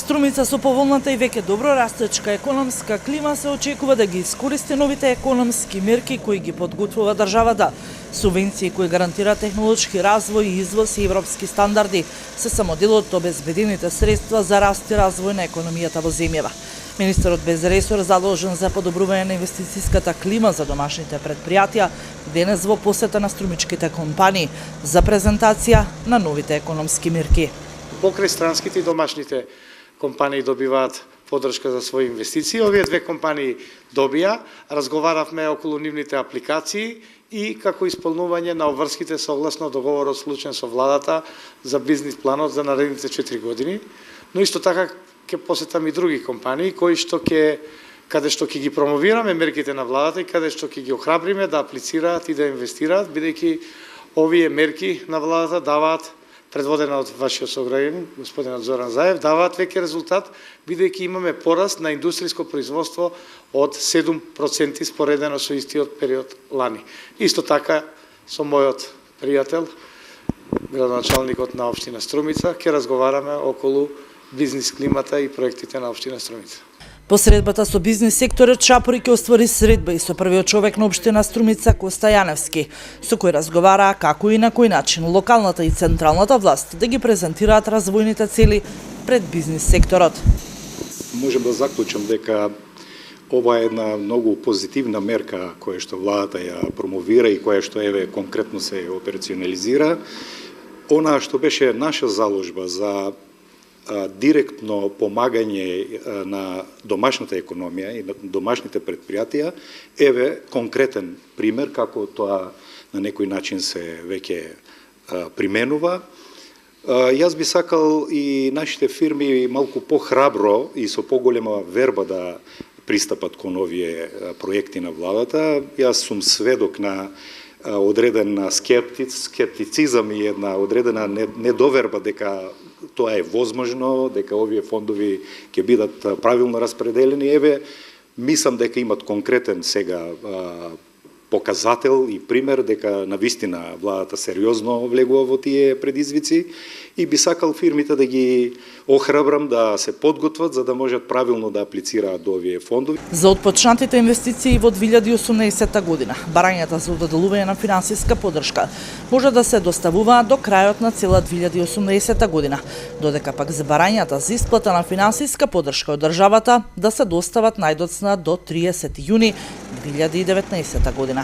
Струмица со поволната и веќе добро растечка економска клима се очекува да ги искористи новите економски мерки кои ги подготвува државата. Субвенции кои гарантираат технолошки развој и извоз и европски стандарди се само дел од обезбедените средства за раст и развој на економијата во земјава. Министерот без ресор задолжен за подобрување на инвестицијската клима за домашните предпријатија денес во посета на струмичките компании за презентација на новите економски мерки. Покрај странските и домашните компании добиваат поддршка за своји инвестиции. Овие две компании добија, разговаравме околу нивните апликации и како исполнување на обврските согласно договорот склучен со владата за бизнис планот за наредните 4 години. Но исто така ќе посетам и други компании каде што ќе ги промовираме мерките на владата и каде што ќе ги охрабриме да аплицираат и да инвестираат, бидејќи овие мерки на владата даваат, предводена од вашиот сограѓанин, господинот Зоран Заев, даваат веќе резултат, бидејќи имаме пораст на индустријско производство од 7% споредено со истиот период лани. Исто така со мојот пријател, градоначалникот на општина Струмица, ќе разговараме околу бизнис климата и проектите на општина Струмица. По средбата со бизнис секторот Чапори ќе оствари средба и со првиот човек на општина Струмица Коста Јаневски, со кој разговара како и на кој начин локалната и централната власт да ги презентираат развојните цели пред бизнис секторот. Можем да заклучам дека ова е една многу позитивна мерка која што владата ја промовира и која што конкретно се операционализира. Она што беше наша заложба за директно помагање на домашната економија и на домашните предпријатија, конкретен пример како тоа на некој начин се веќе применува. Јас би сакал и нашите фирми малку похрабро и со поголема верба да пристапат кон овие проекти на владата. Јас сум сведок на одреден скептицизам и една одредена недоверба дека тоа е возможно, дека овие фондови ќе бидат правилно распределени. Мислам дека имат конкретен сега показател и пример дека навистина владата сериозно влегува во тие предизвици и би сакал фирмите да ги охрабрам да се подготват за да можат правилно да аплицираат до овие фондови. За отпочнатите инвестиции во 2018 година, барањата за доделување на финансиска поддршка може да се доставуваат до крајот на цела 2018 година, додека пак за барањата за исплата на финансиска поддршка од државата да се достават најдоцна до 30 јуни 2019 година.